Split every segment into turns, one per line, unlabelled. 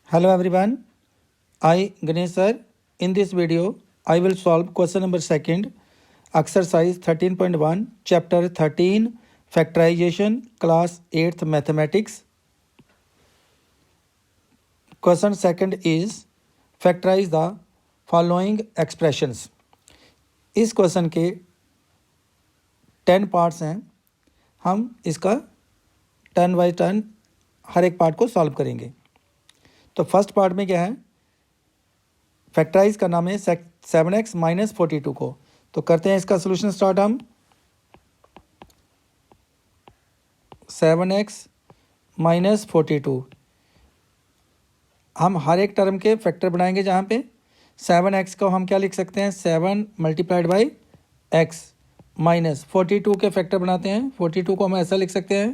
Hello everyone, I Ganesh sir. In this video, I will solve question number 2, exercise 13.1, chapter 13, factorization, class 8th mathematics. Question 2 is factorize the following expressions. इस question के 10 parts हैं। हम इसका turn by turn her एक part को solve करेंगे। तो first part में क्या है, फैक्टराइज करना है 7x माइनस 42 को। तो करते हैं इसका सोल्यूशन स्टार्ट। हम 7x माइनस 42 हम हर एक टर्म के फैक्टर बनाएंगे। जहाँ पे 7x को हम क्या लिख सकते हैं, 7 मल्टीप्लाइड बाई x माइनस 42 के फैक्टर बनाते हैं। 42 को हम ऐसा लिख सकते हैं,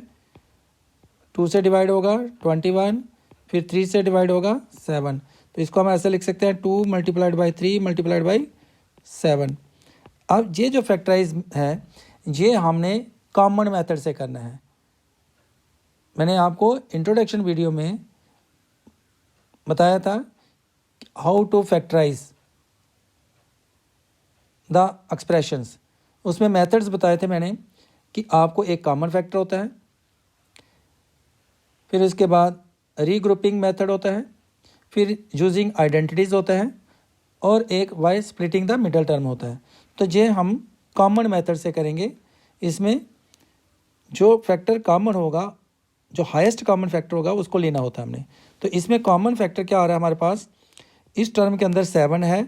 2 से डिवाइड होगा 21, फिर 3 से डिवाइड होगा 7। तो इसको हम ऐसे लिख सकते हैं 2 मल्टीप्लाइड बाई 3 मल्टीप्लाइड बाई 7। अब ये जो फैक्टराइज है ये हमने कॉमन मेथड से करना है। मैंने आपको इंट्रोडक्शन वीडियो में बताया था how to factorize the expressions. उसमें मेथड्स बताए थे मैंने कि आपको एक कॉमन फैक्टर होता है, फिर इसके बाद रीग्रुपिंग मेथड होता है, फिर यूजिंग आइडेंटिटीज़ होता है, और एक by splitting the middle term होता है। तो ये हम कॉमन मेथड से करेंगे। इसमें जो फैक्टर कॉमन होगा, जो हाईएस्ट कॉमन फैक्टर होगा, उसको लेना होता है हमने। तो इसमें कॉमन फैक्टर क्या आ रहा है हमारे पास, इस टर्म के अंदर 7 है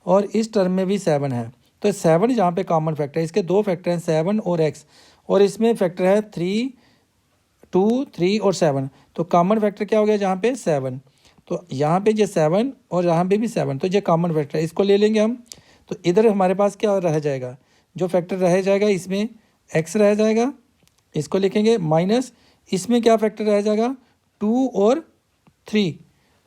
और इस टर्म में भी 7 है। तो 7 जहाँ पे कॉमन फैक्टर है, इसके दो फैक्टर हैं 7 और x, और इसमें फैक्टर है 3, 2, 3 और 7। तो कॉमन फैक्टर क्या हो गया जहाँ पे 7। तो यहाँ पे ये 7 और यहाँ पे भी 7, तो ये कॉमन फैक्टर है, इसको ले लेंगे हम। तो इधर हमारे पास क्या रह जाएगा, जो फैक्टर रह जाएगा इसमें x रह जाएगा, इसको लिखेंगे, माइनस इसमें क्या फैक्टर रह जाएगा 2 और 3।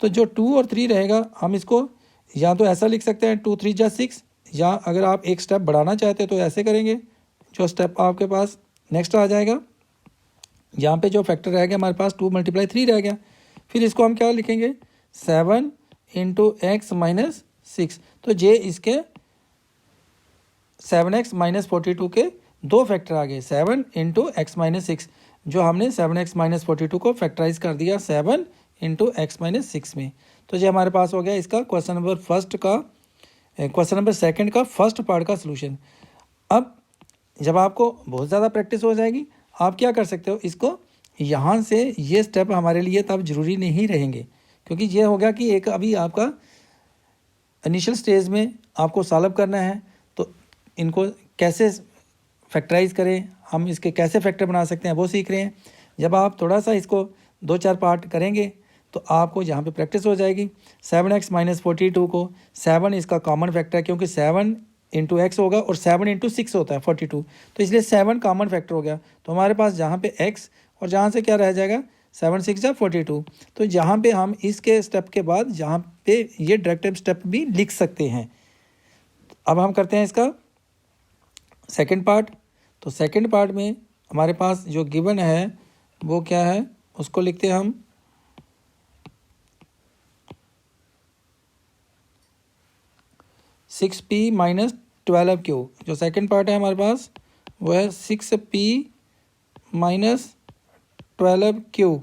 तो जो 2 और 3 रहेगा हम इसको या तो ऐसा लिख सकते हैं 2 3 जा 6, या अगर आप एक स्टेप बढ़ाना चाहते हैं तो ऐसे करेंगे। जो स्टेप आपके पास नेक्स्ट आ जाएगा, यहाँ पे जो फैक्टर रह गया हमारे पास 2 मल्टीप्लाई 3 रह गया, फिर इसको हम क्या लिखेंगे 7 इंटू एक्स माइनस 6। तो ये इसके 7x माइनस 42 के दो फैक्टर आ गए, 7 इंटू एक्स माइनस 6। जो हमने 7x माइनस 42 को फैक्टराइज कर दिया 7 इंटू एक्स माइनस 6 में। तो ये हमारे पास हो गया इसका क्वेश्चन नंबर सेकंड का फर्स्ट पार्ट का सलूशन। अब जब आपको बहुत ज़्यादा प्रैक्टिस हो जाएगी, आप क्या कर सकते हो, इसको यहाँ से ये स्टेप हमारे लिए तब ज़रूरी नहीं रहेंगे, क्योंकि ये हो गया कि एक अभी आपका इनिशियल स्टेज में आपको सॉल्व करना है। तो इनको कैसे फैक्टराइज करें, हम इसके कैसे फैक्टर बना सकते हैं वो सीख रहे हैं। जब आप थोड़ा सा इसको 2-4 पार्ट करेंगे तो आपको यहाँ पे प्रैक्टिस हो जाएगी। 7x माइनस 42 को 7 इसका कॉमन फैक्टर है, क्योंकि 7 इंटू एक्स होगा और 7 इंटू 6 होता है 42, तो इसलिए 7 कॉमन फैक्टर हो गया। तो हमारे पास जहाँ पे x और जहाँ से क्या रह जाएगा 7 6 जा 42। तो जहाँ पे हम इसके स्टेप के बाद जहाँ पे ये डायरेक्ट स्टेप भी लिख सकते हैं। अब हम करते हैं इसका सेकंड पार्ट। तो सेकंड पार्ट में हमारे पास जो गिवन है वो क्या है, उसको लिखते हैं हम 6p माइनस 12q। जो सेकंड पार्ट है हमारे पास वो है 6p माइनस 12q।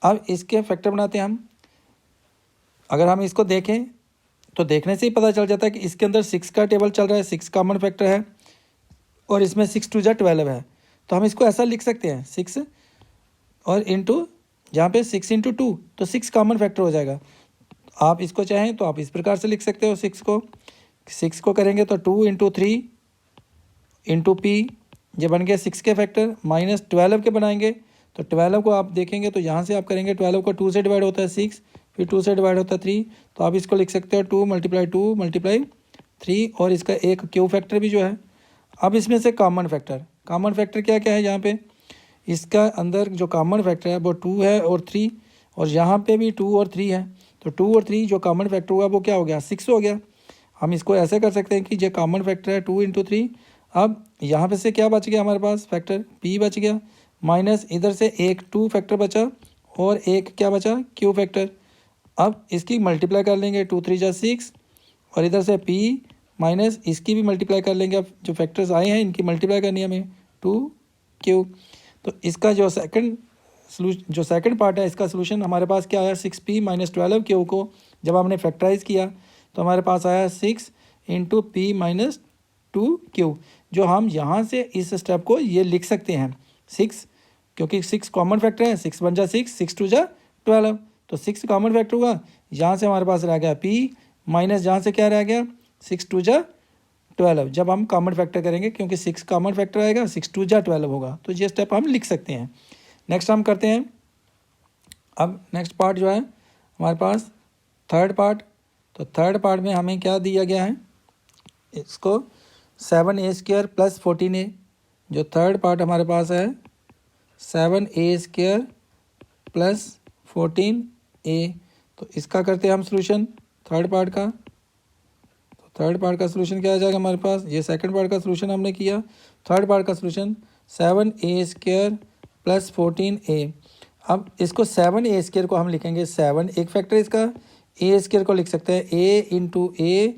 अब इसके फैक्टर बनाते हैं हम। अगर हम इसको देखें तो देखने से ही पता चल जाता है कि इसके अंदर 6 का टेबल चल रहा है, 6 कॉमन फैक्टर है, और इसमें 6 2 जा 12 है। तो हम इसको ऐसा लिख सकते हैं 6 और इंटू जहाँ पे 6 इंटू 2, तो 6 कॉमन फैक्टर हो जाएगा। आप इसको चाहें तो आप इस प्रकार से लिख सकते हो, 6 को करेंगे तो 2 इंटू 3 इंटू p, ये बन गया 6 के फैक्टर, माइनस 12 के बनाएंगे। तो 12 को आप देखेंगे तो यहाँ से आप करेंगे 12 को 2 से डिवाइड होता है 6, फिर 2 से डिवाइड होता है 3। तो आप इसको लिख सकते हो 2 मल्टीप्लाई 3, और इसका एक क्यू फैक्टर भी जो है। अब इसमें से कॉमन फैक्टर क्या क्या है, यहाँ पे इसका अंदर जो कॉमन फैक्टर है वो 2 है और 3, और यहाँ पे भी 2 और 3 है। तो 2 और 3 जो कॉमन फैक्टर हुआ वो क्या हो गया 6 हो गया। हम इसको ऐसे कर सकते हैं कि ये कॉमन फैक्टर है 2 इंटू 3। अब यहाँ पे से क्या बच गया हमारे पास फैक्टर p बच गया, माइनस इधर से एक 2 फैक्टर बचा और एक क्या बचा क्यू फैक्टर। अब इसकी मल्टीप्लाई कर लेंगे, 2 3 जा 6 और इधर से p माइनस इसकी भी मल्टीप्लाई कर लेंगे। अब जो फैक्टर्स आए हैं इनकी मल्टीप्लाई करनी है हमें, 2q। तो इसका जो सेकंड पार्ट है इसका सोल्यूशन हमारे पास क्या आया, 6p माइनस 12q को जब हमने फैक्टराइज किया तो हमारे पास आया 6 इंटू p माइनस 2q, जो हम यहाँ से इस स्टेप को ये लिख सकते हैं 6, क्योंकि 6 कॉमन फैक्टर है, 6 1 जा 6, 6 2 जा 12, तो 6 कॉमन फैक्टर हुआ। यहाँ से हमारे पास रह गया p माइनस जहाँ से क्या रह गया 6 2 जा 12, जब हम कॉमन फैक्टर करेंगे क्योंकि 6 कॉमन फैक्टर आएगा 6 2 जा 12 होगा, तो ये स्टेप हम लिख सकते हैं। नेक्स्ट हम करते हैं, अब नेक्स्ट पार्ट जो है हमारे पास थर्ड पार्ट। तो थर्ड पार्ट में हमें क्या दिया गया है, इसको 7a² प्लस 14a, जो थर्ड पार्ट हमारे पास है 7a² प्लस 14a। तो इसका करते हैं हम सोल्यूशन थर्ड पार्ट का। तो थर्ड पार्ट का सोल्यूशन क्या आ जाएगा हमारे पास, ये सेकंड पार्ट का सोल्यूशन हमने किया, थर्ड पार्ट का सोल्यूशन 7a² प्लस 14a। अब इसको 7a² को हम लिखेंगे 7 एक फैक्टर इसका, a² को लिख सकते हैं a इंटू a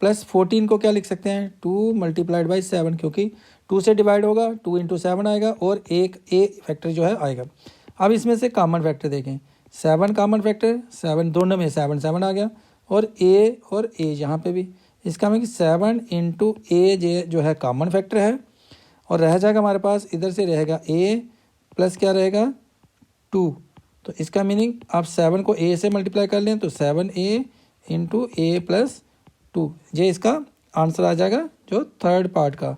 प्लस 14 को क्या लिख सकते हैं 2 मल्टीप्लाइड बाई 7, क्योंकि 2 से डिवाइड होगा 2 इंटू 7 आएगा और एक a फैक्टर जो है आएगा। अब इसमें से कॉमन फैक्टर देखें, 7 कॉमन फैक्टर, 7 दोनों में 7 7 आ गया और a यहाँ पे भी, इसका मतलब 7 इंटू a जो है कॉमन फैक्टर है और रह जाएगा हमारे पास इधर से रहेगा a प्लस क्या रहेगा 2। तो इसका मीनिंग आप 7 को a से मल्टीप्लाई कर लें तो 7a इंटू a प्लस 2, ये इसका आंसर आ जाएगा जो थर्ड पार्ट का।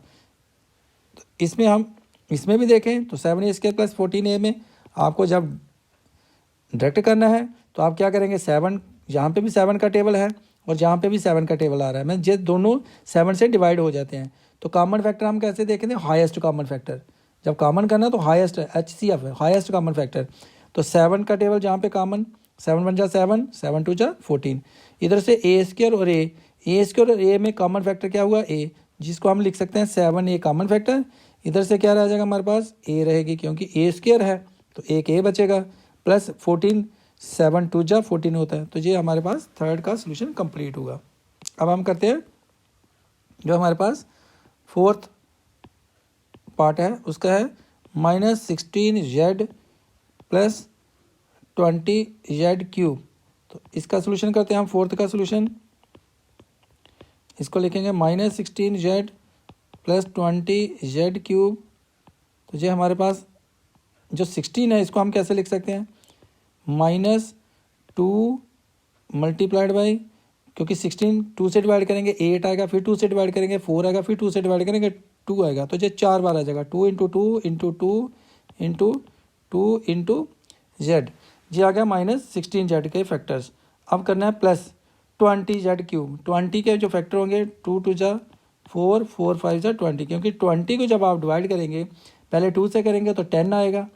तो इसमें हम इसमें भी देखें तो 7a² प्लस 14a में आपको जब डायरेक्ट करना है तो आप क्या करेंगे, 7 यहाँ पे भी 7 का टेबल है और यहाँ पे भी 7 का टेबल आ रहा है, मैं ये दोनों 7 से डिवाइड हो जाते हैं। तो कॉमन फैक्टर हम कैसे देखेंगे, हाईएस्ट कॉमन फैक्टर, जब कॉमन करना तो हाईएस्ट HCF है, हाईएस्ट कॉमन फैक्टर। तो 7 का टेबल जहाँ पे कॉमन, 7 1 जा 7, 7 2 जा 14, इधर से a² और a² और a में कॉमन फैक्टर क्या हुआ a, जिसको हम लिख सकते हैं 7a कॉमन फैक्टर। इधर से क्या रह जाएगा हमारे पास a रहेगी क्योंकि a² है तो एक a बचेगा प्लस 14, 7 2 जा 14 होता है। तो ये हमारे पास थर्ड का सोल्यूशन कंप्लीट होगा। अब हम करते हैं जो हमारे पास फोर्थ पार्ट है उसका है -16z प्लस 20z³। तो इसका सोल्यूशन करते हैं हम फोर्थ का सोल्यूशन, इसको लिखेंगे -16z प्लस 20z³। तो ये हमारे पास जो 16 है इसको हम कैसे लिख सकते हैं, -2 मल्टीप्लाइड बाई, क्योंकि 16 2 से डिवाइड करेंगे 8 आएगा, फिर 2 से डिवाइड करेंगे 4 आएगा, फिर 2 से डिवाइड करेंगे 2 आएगा, तो ये 4 बार आ जाएगा, 2 into 2 into 2 into 2 into Z, ये आ गया -16z के फैक्टर्स। अब करना है प्लस 20z³, 20 के जो फैक्टर होंगे 2 2 जा 4, 4 5 जा 20, क्योंकि 20 को जब आप डिवाइड करेंगे पहले 2 से करेंगे तो 10 आएगा,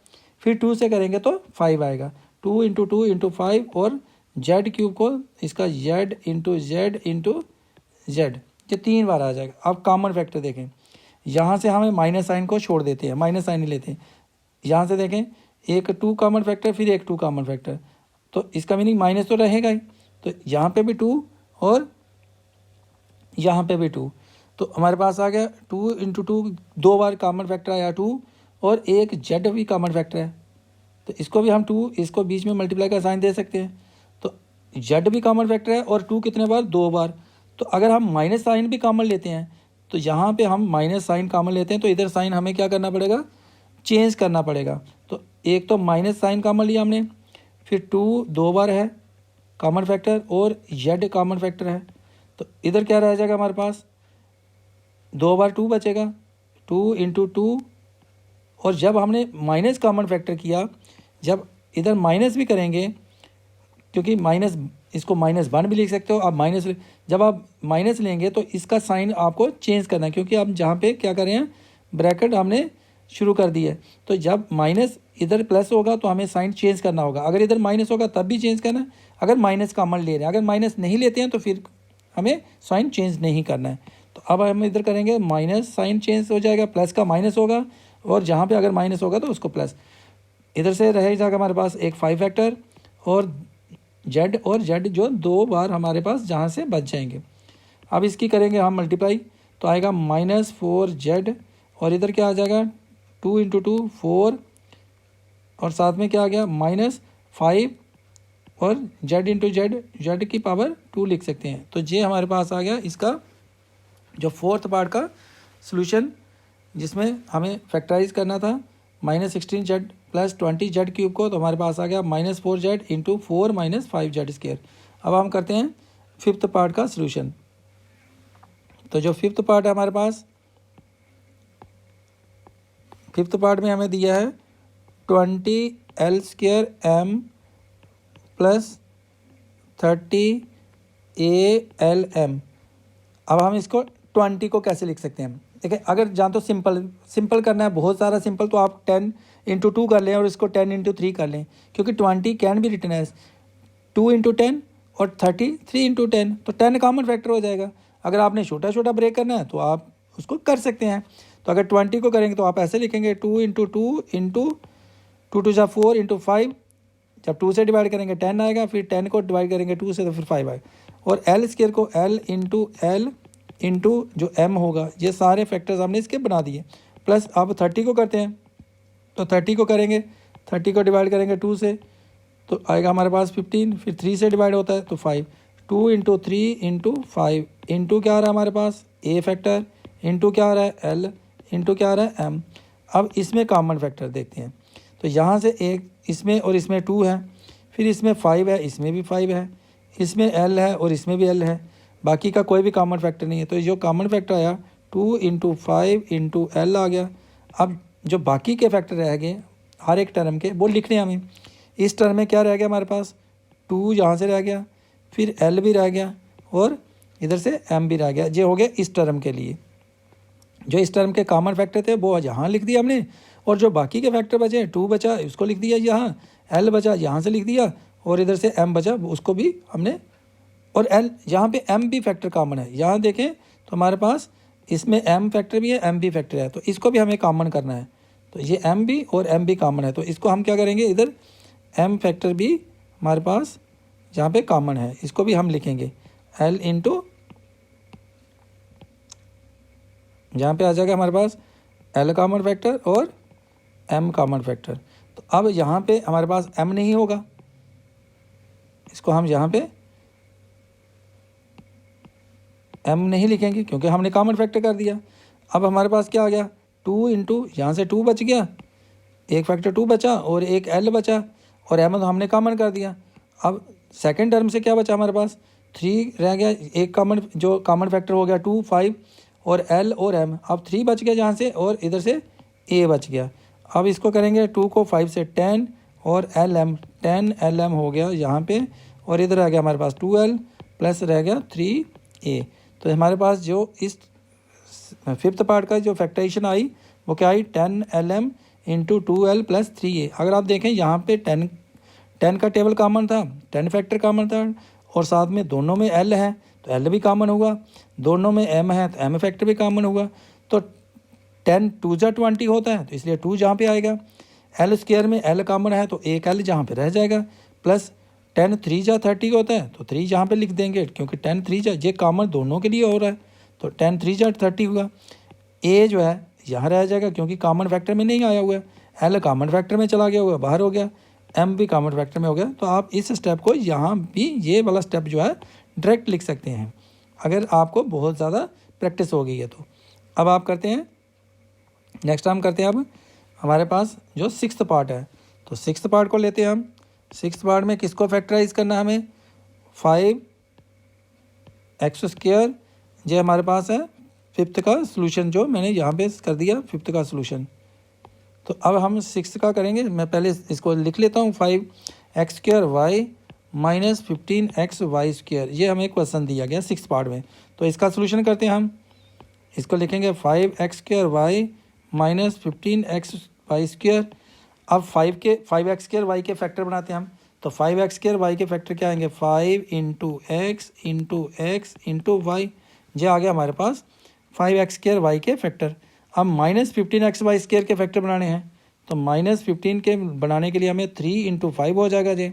फिर 2 से करेंगे तो 5 आएगा, 2 इंटू 2 इंटू 5 और z³ को इसका z into Z into Z, ये 3 बार आ जाएगा। अब कॉमन फैक्टर देखें, यहाँ से हमें माइनस साइन को छोड़ देते हैं, माइनस साइन ही लेते हैं। यहाँ से देखें एक 2 कॉमन फैक्टर फिर एक 2 कॉमन फैक्टर, तो इसका मीनिंग माइनस तो रहेगा ही, तो यहाँ पे भी 2 और यहाँ पे भी 2, तो हमारे पास आ गया 2 इंटू 2, 2 बार कॉमन फैक्टर आया 2 और एक जेड भी कॉमन फैक्टर है, तो इसको भी हम 2 इसको बीच में मल्टीप्लाई का साइन दे सकते हैं। तो जेड भी कॉमन फैक्टर है और 2 कितने बार, 2 बार। तो अगर हम माइनस साइन भी कॉमन लेते हैं तो यहाँ पे हम माइनस साइन कॉमन लेते हैं तो इधर साइन हमें क्या करना पड़ेगा, चेंज करना पड़ेगा। तो एक तो माइनस साइन कॉमन लिया हमने, फिर 2 2 बार है कॉमन फैक्टर और जेड कॉमन फैक्टर है, तो इधर क्या रह जाएगा हमारे पास 2 बार 2 बचेगा, 2 इंटू 2, और जब हमने माइनस कॉमन फैक्टर किया, जब इधर माइनस भी करेंगे क्योंकि माइनस, इसको -1 भी लिख सकते हो आप, माइनस जब आप माइनस लेंगे तो इसका साइन आपको चेंज करना है, क्योंकि आप जहाँ पे क्या कर रहे हैं ब्रैकेट हमने शुरू कर दी है, तो जब माइनस इधर प्लस होगा तो हमें साइन चेंज करना होगा, अगर इधर माइनस होगा तब भी चेंज करना है, अगर माइनस कॉमन ले रहे हैं, अगर माइनस नहीं लेते हैं तो फिर हमें साइन चेंज नहीं करना है। तो अब हम इधर करेंगे माइनस साइन चेंज हो जाएगा, प्लस का माइनस होगा और जहाँ पे अगर माइनस होगा तो उसको प्लस, इधर से रह जाएगा हमारे पास एक 5 फैक्टर और जेड और जेड जो 2 बार हमारे पास जहाँ से बच जाएंगे। अब इसकी करेंगे हम मल्टीप्लाई, तो आएगा -4z और इधर क्या आ जाएगा 2 × 2 4 और साथ में क्या आ गया -5 और z × z की पावर 2 लिख सकते हैं। तो ये हमारे पास आ गया इसका जो फोर्थ पार्ट का सॉल्यूशन, जिसमें हमें फैक्टराइज करना था -16z + 20z³ को, तो हमारे पास आ गया -4z × 4 - 5z²। अब हम करते हैं फिफ्थ पार्ट का सॉल्यूशन। तो जो फिफ्थ पार्ट है हमारे पास, फिफ्थ पार्ट में हमें दिया है 20l² m + 30 ALm। अब हम इसको 20 को कैसे लिख सकते हैं? देखिए, अगर जान तो सिंपल करना है, बहुत सारा सिंपल, तो आप 10 × 2 कर लें और इसको 10 × 3 कर लें, क्योंकि 20 कैन भी रिटन एज 2 × 10 और 30 3 × 10, तो 10 कॉमन फैक्टर हो जाएगा। अगर आपने छोटा छोटा ब्रेक करना है तो आप उसको कर सकते हैं। तो अगर 20 को करेंगे तो आप ऐसे लिखेंगे 2 × 2 × 2 × 4 × 5, जब 2 से डिवाइड करेंगे 10 आएगा, फिर 10 को डिवाइड करेंगे 2 से तो फिर 5 आएगा, और l² को l × जो m होगा, ये सारे फैक्टर्स हमने इसके बना दिए। प्लस अब 30 को करते हैं, तो 30 को करेंगे, 30 को डिवाइड करेंगे 2 से तो आएगा हमारे पास 15, फिर 3 से डिवाइड होता है तो 5, 2 × 3 × 5 इंटू क्या आ रहा है हमारे पास a फैक्टर, इंटू क्या आ रहा है l, इंटू क्या आ रहा है m। अब इसमें कॉमन फैक्टर देखते हैं, तो यहाँ से एक इसमें और इसमें 2 है, फिर इसमें 5 है, इसमें भी 5 है, इसमें l है और इसमें भी l है, बाकी का कोई भी कॉमन फैक्टर नहीं है। तो जो कॉमन फैक्टर आया 2 × 5 × l आ गया। अब जो बाकी के फैक्टर रह गए हर एक टर्म के, वो लिखने हमें। इस टर्म में क्या रह गया हमारे पास 2 यहाँ से रह गया, फिर l भी रह गया और इधर से m भी रह गया। ये हो गया इस टर्म के लिए। जो इस टर्म के कॉमन फैक्टर थे वो यहाँ लिख दिया हमने, और जो बाकी के फैक्टर बचे 2 बचा उसको लिख दिया यहाँ, l बचा यहाँ से लिख दिया, और इधर से m बचा उसको भी हमने, और l यहाँ पे m भी फैक्टर कॉमन है। यहाँ देखें तो हमारे पास इसमें m फैक्टर भी है, m भी फैक्टर है, तो इसको भी हमें कॉमन करना है। तो ये m भी और m भी कॉमन है, तो इसको हम क्या करेंगे, इधर m फैक्टर भी हमारे पास जहाँ पे कॉमन है इसको भी हम लिखेंगे l × जहाँ पे आ जाएगा हमारे पास l कॉमन फैक्टर और m कॉमन फैक्टर। तो अब यहाँ पे हमारे पास m नहीं होगा, इसको हम यहाँ पे m नहीं लिखेंगे क्योंकि हमने कॉमन फैक्टर कर दिया। अब हमारे पास क्या आ गया 2 × यहाँ से 2 बच गया, एक फैक्टर 2 बचा और एक l बचा, और m तो हमने कॉमन कर दिया। अब सेकंड टर्म से क्या बचा हमारे पास 3 रह गया, एक कॉमन जो कॉमन फैक्टर हो गया 2 5 और l और m। अब 3 बच गया जहाँ से, और इधर से a बच गया। अब इसको करेंगे 2 को 5 से 10 और10 lm हो गया यहाँ पे, और इधर आ गया हमारे पास 2l प्लस रह गया 3a। तो हमारे पास जो इस फिफ्थ पार्ट का जो फैक्टराइजेशन आई वो क्या आई 10 lm × 2l + 3a। अगर आप देखें यहाँ पे 10 का टेबल कॉमन था, 10 फैक्टर कॉमन था, और साथ में दोनों में l है तो l भी कॉमन होगा, दोनों में m है तो m फैक्टर भी कॉमन होगा। तो 10 2 × 20 होता है, तो इसलिए 2 जहाँ पे आएगा, l² में l कॉमन है तो एक l जहाँ पे रह जाएगा, प्लस 10 3 × 30 होता है तो 3 जहाँ पे लिख देंगे, क्योंकि 10 3 ये कॉमन दोनों के लिए हो रहा है, तो 10 3 × 30 हुआ। a जो है यहाँ रह जाएगा क्योंकि कॉमन फैक्टर में नहीं आया हुआ है, l कॉमन फैक्टर में चला गया हुआ, बाहर हो गया, m भी कॉमन फैक्टर में हो गया। तो आप इस स्टेप को यहाँ भी ये वाला स्टेप जो है डायरेक्ट लिख सकते हैं अगर आपको बहुत ज़्यादा प्रैक्टिस हो गई है तो। अब आप करते हैं नेक्स्ट हम करते हैं, अब हमारे पास जो सिक्स्थ पार्ट है, तो सिक्स्थ पार्ट को लेते हैं हम। सिक्स्थ पार्ट में किसको फैक्टराइज करना है हमें 5x², ये हमारे पास है फिफ्थ का सॉल्यूशन जो मैंने यहाँ पे कर दिया फिफ्थ का सॉल्यूशन। तो अब हम सिक्स्थ का करेंगे, मैं पहले इसको लिख लेता हूँ 5x² y - 15xy²। ये हमें क्वेश्चन दिया गया सिक्स्थ पार्ट में, तो इसका सॉल्यूशन करते हैं हम। इसको लिखेंगे 5x² y - 15xy²। अब 5x² y के फैक्टर बनाते हैं हम, तो 5x² y के फैक्टर क्या आएंगे 5 × x × x × y। ये आ गया हमारे पास 5x² y के फैक्टर। अब -15xy² के फैक्टर बनाने हैं, तो -15 के बनाने के लिए हमें 3 × 5 हो जाएगा जी।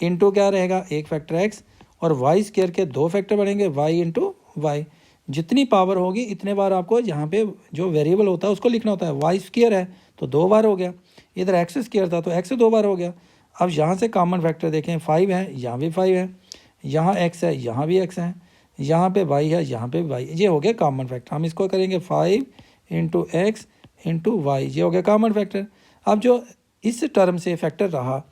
इंटू क्या रहेगा, एक फैक्टर एक्स, और वाई स्क्वायर के 2 फैक्टर बनेंगे, वाई इंटू वाई। जितनी पावर होगी इतने बार आपको यहाँ पे जो वेरिएबल होता है उसको लिखना होता है। वाई स्क्वायर है तो 2 बार हो गया, इधर एक्स स्क्वायर था तो एक्स 2 बार हो गया। अब यहाँ से कॉमन फैक्टर देखें, 5 है, यहाँ भी 5 है, यहाँ एक्स है, यहाँ भी एक्स है, यहाँ पे वाई है, यहाँ पे वाई, ये हो गया कॉमन फैक्टर। हम इसको करेंगे 5 इंटू एक्स इंटू वाई, ये हो गया कॉमन फैक्टर। अब जो इस टर्म से फैक्टर रहा,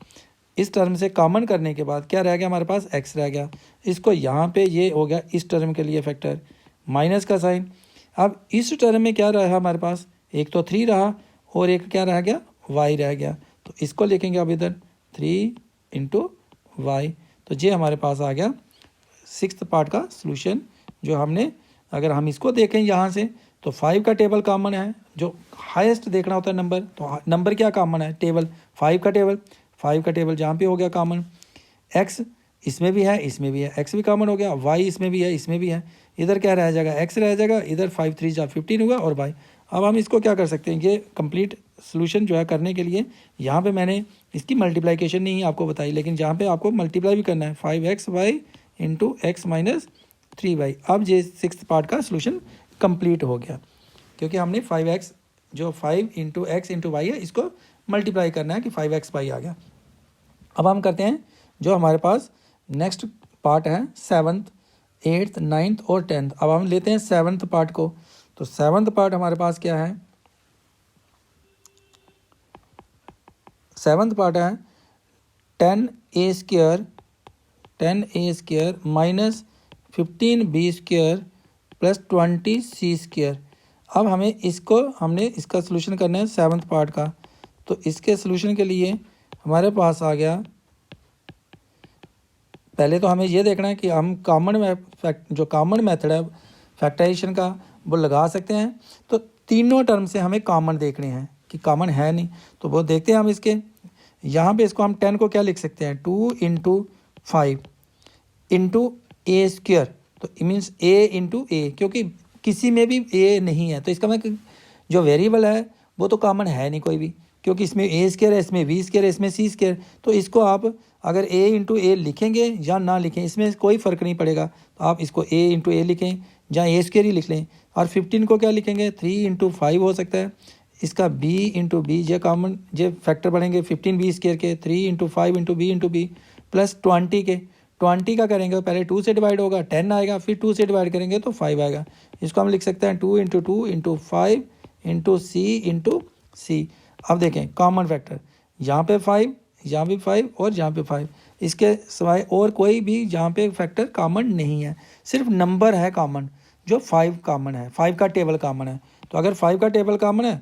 इस टर्म से कॉमन करने के बाद क्या रह गया हमारे पास, एक्स रह गया। इसको यहाँ पे ये हो गया इस टर्म के लिए फैक्टर, माइनस का साइन। अब इस टर्म में क्या रहा हमारे पास, एक तो 3 रहा और एक क्या रह गया, वाई रह गया। तो इसको लिखेंगे अब इधर 3 इंटू वाई। तो ये हमारे पास आ गया 6th पार्ट का सॉल्यूशन। जो हमने, अगर हम इसको देखें यहाँ से तो 5 का टेबल कॉमन है, जो हाईएस्ट देखना होता है नंबर, तो नंबर क्या कॉमन है, टेबल, 5 का टेबल, 5 का टेबल जहाँ पे हो गया कॉमन। एक्स इसमें भी है, इसमें भी है, एक्स भी कॉमन हो गया, वाई इसमें भी है, इसमें भी है, इधर क्या रह जाएगा, एक्स रह जाएगा, इधर 5 3 जा 15 हुआ और वाई। अब हम इसको क्या कर सकते हैं, ये कंप्लीट सॉल्यूशन जो है करने के लिए यहाँ पे मैंने इसकी मल्टीप्लिकेशन नहीं आपको बताई, लेकिन जहाँ पे आपको मल्टीप्लाई भी करना है, 5x Y into x minus 3y। अब ये 6th पार्ट का सॉल्यूशन कंप्लीट हो गया, क्योंकि हमने 5x जो 5 इंटू एक्स इंटू वाई है इसको मल्टीप्लाई करना है कि 5x वाई आ गया। अब हम करते हैं जो हमारे पास नेक्स्ट पार्ट है 7th 8th 9th और 10th। अब हम लेते हैं 7th पार्ट को। तो 7th पार्ट हमारे पास क्या है, 7th पार्ट है 10a square minus 15b square plus 20c square. अब हमने इसका सलूशन करना है 7th पार्ट का। तो इसके सलूशन के लिए हमारे पास आ गया, पहले तो हमें ये देखना है कि हम जो कॉमन मेथड है फैक्टराइजेशन का वो लगा सकते हैं। तो तीनों टर्म से हमें कॉमन देखने हैं कि कॉमन है नहीं, तो वो देखते हैं हम इसके। यहाँ पे इसको हम 10 को क्या लिख सकते हैं, 2 इंटू 5 इंटू ए स्क्वायर, तो मीन्स ए इंटू ए, क्योंकि किसी में भी ए नहीं है तो इसका मतलब जो वेरिएबल है वो तो कॉमन है नहीं कोई भी, क्योंकि इसमें ए स्क्वायर है, इसमें वी स्क्वायर है, इसमें सी स्क्वायर। तो इसको आप अगर ए इंटू ए लिखेंगे या ना लिखें इसमें कोई फ़र्क नहीं पड़ेगा, तो आप इसको ए इंटू ए लिखें या ए स्क्वायर ही लिख लें। और 15 को क्या लिखेंगे, 3 इंटू 5 हो सकता है, इसका बी इंटू बी, ये कॉमन ये फैक्टर बनेंगे 15 बी स्क्वायर के, 3 इंटू 5 इंटू बी प्लस 20 के, 20 का करेंगे पहले 2 से डिवाइड होगा 10 आएगा, फिर 2 से डिवाइड करेंगे तो 5 आएगा। इसको हम लिख सकते हैं 2 इंटू 5 इंटू सी। अब देखें कॉमन फैक्टर, यहाँ पे 5, यहाँ भी 5 और यहाँ पे 5, इसके सिवाय और कोई भी यहाँ पे फैक्टर कॉमन नहीं है, सिर्फ नंबर है कॉमन जो 5 कॉमन है, 5 का टेबल कॉमन है। तो अगर 5 का टेबल कॉमन है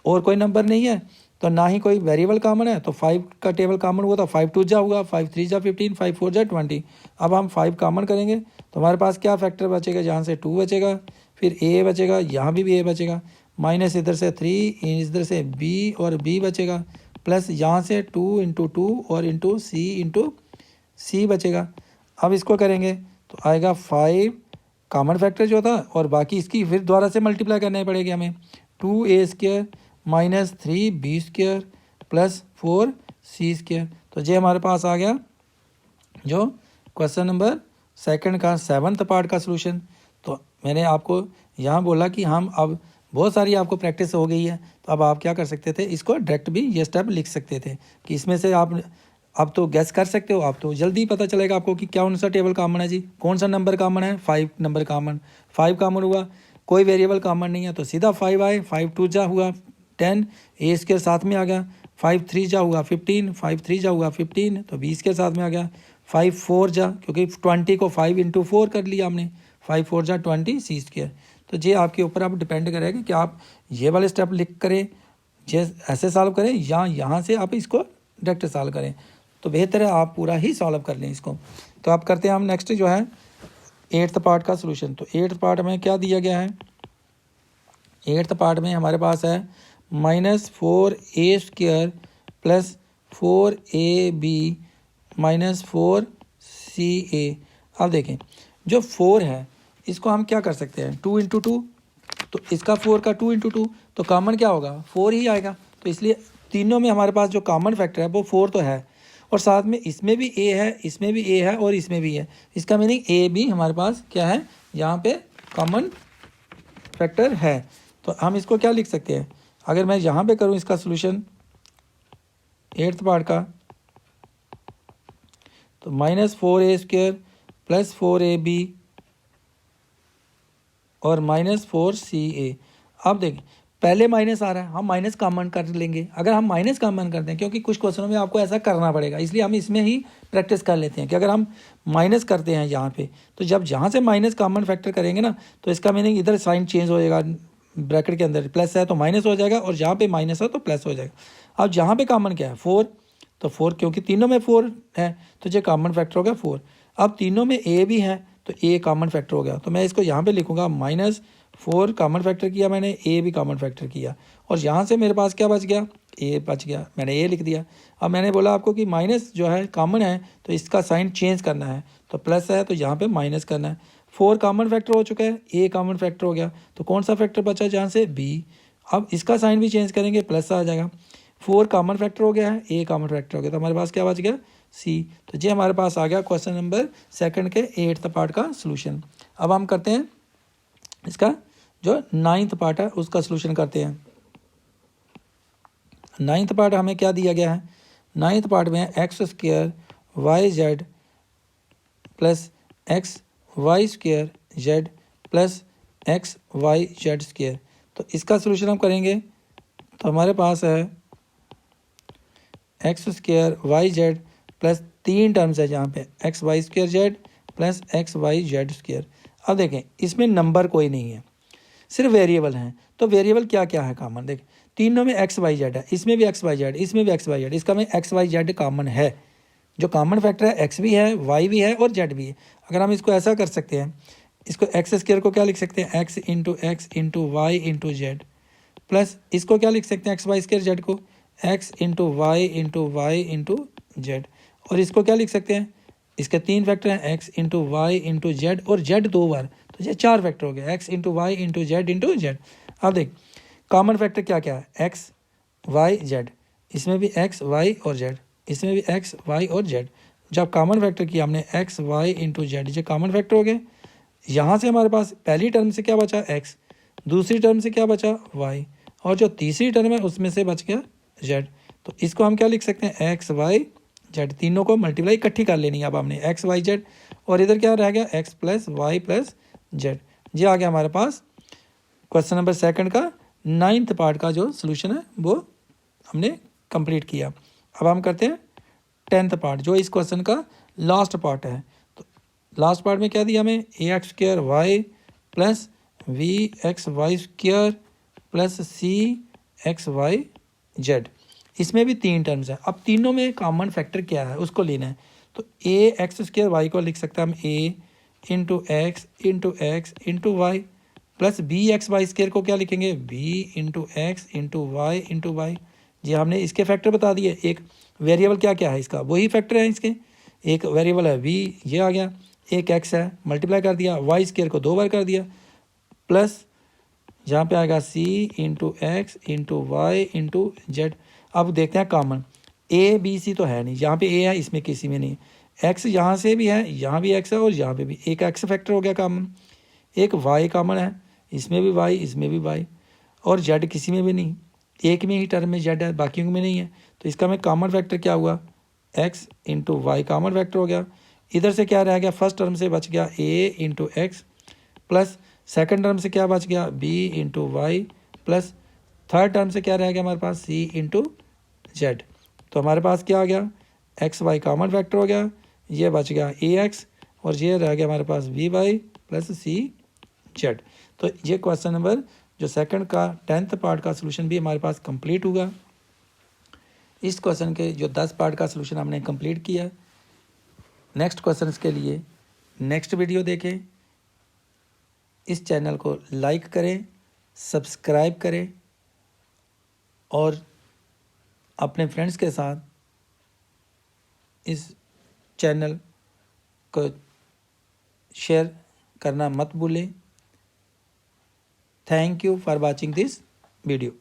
और कोई नंबर नहीं है तो ना ही कोई वेरिएबल कॉमन है, तो 5 का टेबल कॉमन हुआ था, 5 2 जा हुआ, 5 3 जा 15, 5 4 जा 20। अब हम 5 कॉमन करेंगे तो हमारे पास क्या फैक्टर बचेगा, जहाँ से 2 बचेगा, फिर ए बचेगा, यहाँ भी ए बचेगा, माइनस इधर से 3, इधर से बी और बी बचेगा, प्लस यहाँ से 2 इंटू 2 और इंटू सी बचेगा। अब इसको करेंगे तो आएगा 5 कॉमन फैक्टर जो था, और बाकी इसकी फिर दोबारा से मल्टीप्लाई करनी पड़ेगी हमें, 2a square minus 3b square plus 4c square. तो ये हमारे पास आ गया जो क्वेश्चन नंबर 2 का 7th पार्ट का सलूशन। तो मैंने आपको यहाँ बोला कि हम अब बहुत सारी आपको प्रैक्टिस हो गई है, तो अब आप क्या कर सकते थे, इसको डायरेक्ट भी ये स्टेप लिख सकते थे कि इसमें से आप अब तो गैस कर सकते हो, आप तो जल्दी पता चलेगा आपको कि कौन सा टेबल कॉमन है जी, कौन सा नंबर कॉमन है, 5 नंबर कॉमन, 5 कॉमन हुआ, कोई वेरिएबल कॉमन नहीं है तो सीधा 5 आए, 5 2 जा हुआ 10, ए स्क्वायर साथ में आ गया, 5 3 जा हुआ 15, 5 3 जा हुआ 15, तो बी स्क्वायर साथ में आ गया, 5 4 जा, क्योंकि 20 को 5 इंटू 4 कर लिया हमने, 5 4 जा 20 सी स्क्वायर। तो ये आपके ऊपर आप डिपेंड करेगा कि आप ये वाले स्टेप लिख करें, ये ऐसे सॉल्व करें या यहाँ से आप इसको डायरेक्ट सॉल्व करें, तो बेहतर है आप पूरा ही सॉल्व कर लें इसको। तो आप करते हैं हम नेक्स्ट जो है 8th पार्ट का सलूशन। तो 8th पार्ट में क्या दिया गया है, 8th पार्ट में हमारे पास है -4a square plus 4ab minus 4ca। अब देखें जो 4 है इसको हम क्या कर सकते हैं, 2 इंटू 2, तो इसका 4 का 2 इंटू 2, तो कॉमन क्या होगा 4 ही आएगा। तो इसलिए तीनों में हमारे पास जो कॉमन फैक्टर है वो 4 तो है, और साथ में इसमें भी ए है, इसमें भी ए है और इसमें भी है। इसका मीनिंग ए भी हमारे पास क्या है, यहाँ पे कॉमन फैक्टर है। तो हम इसको क्या लिख सकते हैं, अगर मैं यहाँ पे करूँ इसका सोल्यूशन 8th पार्ट का, तो -4a² + 4ab और -4ca। अब देखिए पहले माइनस आ रहा है, हम माइनस कॉमन कर लेंगे। अगर हम माइनस कॉमन करते हैं, क्योंकि कुछ क्वेश्चनों में आपको ऐसा करना पड़ेगा, इसलिए हम इसमें ही प्रैक्टिस कर लेते हैं कि अगर हम माइनस करते हैं यहाँ पे, तो जब जहाँ से माइनस कॉमन फैक्टर करेंगे ना, तो इसका मीनिंग इधर साइन चेंज हो जाएगा, ब्रैकेट के अंदर प्लस है तो माइनस हो जाएगा, और जहाँ पे माइनस है तो प्लस हो जाएगा। अब जहाँ पे कॉमन क्या है 4, तो 4 क्योंकि तीनों में 4 है तो ये कॉमन फैक्टर हो गया 4। अब तीनों में ए भी है तो ए कॉमन फैक्टर हो गया, तो मैं इसको यहाँ पे लिखूँगा -4 कॉमन फैक्टर किया मैंने, ए भी कॉमन फैक्टर किया, और यहाँ से मेरे पास क्या बच गया, ए बच गया, मैंने ए लिख दिया। अब मैंने बोला आपको कि माइनस जो है कॉमन है तो इसका साइन चेंज करना है, तो प्लस है तो यहाँ पे माइनस करना है। 4 कॉमन फैक्टर हो चुका है, ए कॉमन फैक्टर हो गया, तो कौन सा फैक्टर बचा जहाँ से, बी। अब इसका साइन भी चेंज करेंगे, प्लस आ जाएगा। 4 कॉमन फैक्टर हो गया है, ए कॉमन फैक्टर हो गया, तो हमारे पास क्या बच गया, सी। तो ये हमारे पास आ गया क्वेश्चन नंबर 2 के 8th पार्ट का सोल्यूशन। अब हम करते हैं इसका जो 9th पार्ट है उसका सोल्यूशन करते हैं। 9th पार्ट हमें क्या दिया गया है, 9th पार्ट में x² yz plus xy² z plus xyz²। तो इसका सोल्यूशन हम करेंगे तो हमारे पास है x² yz प्लस 3 टर्म्स है जहाँ पे xy² z प्लस xyz²। अब देखें इसमें नंबर कोई नहीं है, सिर्फ वेरिएबल हैं। तो वेरिएबल क्या क्या है कॉमन, देख तीनों में xyz है, इसमें भी xyz, इसमें भी xyz, इसका में xyz कॉमन है। जो कॉमन फैक्टर है x भी है, y भी है और z भी है। अगर हम इसको ऐसा कर सकते हैं, इसको x² को क्या लिख सकते हैं, x into y into z, plus इसको क्या लिख सकते हैं xy² z को x into y into z, और इसको क्या लिख सकते हैं, इसके 3 फैक्टर हैं x into y into z और z 2 बार, तो ये 4 फैक्टर हो गया x into y into z. अब देख कॉमन फैक्टर क्या क्या है, x y z, इसमें भी x y और z, इसमें भी x y और z। जब कॉमन फैक्टर किया हमने x y इंटू जेड, ये कॉमन फैक्टर हो गए। यहाँ से हमारे पास पहली टर्म से क्या बचा x, दूसरी टर्म से क्या बचा y, और जो तीसरी टर्म है उसमें से बच गया z। तो इसको हम क्या लिख सकते हैं, x y z, तीनों को मल्टीप्लाई इकट्ठी कर लेनी है। अब हमने x y z, और इधर क्या रह गया x plus y plus z. ये आ गया हमारे पास क्वेश्चन नंबर 2 का 9th पार्ट का जो सोल्यूशन है वो हमने कंप्लीट किया। अब हम करते हैं 10th पार्ट जो इस क्वेश्चन का लास्ट पार्ट है। तो लास्ट पार्ट में क्या दिया हमें, ax² y plus vxy² plus cxyz। इसमें भी 3 टर्म्स हैं। अब तीनों में कॉमन फैक्टर क्या है उसको लेना है। तो ax² y को लिख सकते हैं हम a into x into y, plus bxy² को क्या लिखेंगे, b into x into y. जी हमने इसके फैक्टर बता दिए। एक वेरिएबल क्या क्या है इसका, वही फैक्टर है इसके। एक वेरिएबल है v, ये आ गया, एक x है मल्टीप्लाई कर दिया, y² को 2 बार कर दिया, प्लस जहाँ पे आएगा c into x into y into z. अब देखते हैं कॉमन, a b c तो है नहीं, यहाँ पे a है इसमें किसी में नहीं, x यहाँ से भी है, यहाँ भी x है और यहाँ पे भी एक x फैक्टर हो गया कॉमन। एक y कॉमन है, इसमें भी y इसमें भी y, और z किसी में भी नहीं, एक में ही टर्म में z है बाकियों में नहीं है। तो इसका में कॉमन फैक्टर क्या हुआ, x into y common factor हो गया। इधर से क्या रह गया, फर्स्ट टर्म से बच गया a into x, plus second term से क्या बच गया b into y, plus third term से क्या रह गया हमारे पास c इंटू जेड। तो हमारे पास क्या आ गया, एक्स वाई कॉमन फैक्टर हो गया, ये बच गया ax और ये रह गया हमारे पास vy प्लस cz। तो ये क्वेश्चन नंबर जो 2 का 10th पार्ट का सोल्यूशन भी हमारे पास कंप्लीट हुआ। इस क्वेश्चन के जो 10 पार्ट का सोल्यूशन हमने कंप्लीट किया। नेक्स्ट क्वेश्चन के लिए नेक्स्ट वीडियो देखें। इस चैनल को लाइक करें, सब्सक्राइब करें और अपने फ्रेंड्स के साथ इस चैनल को शेयर करना मत भूलें। Thank you for watching this video.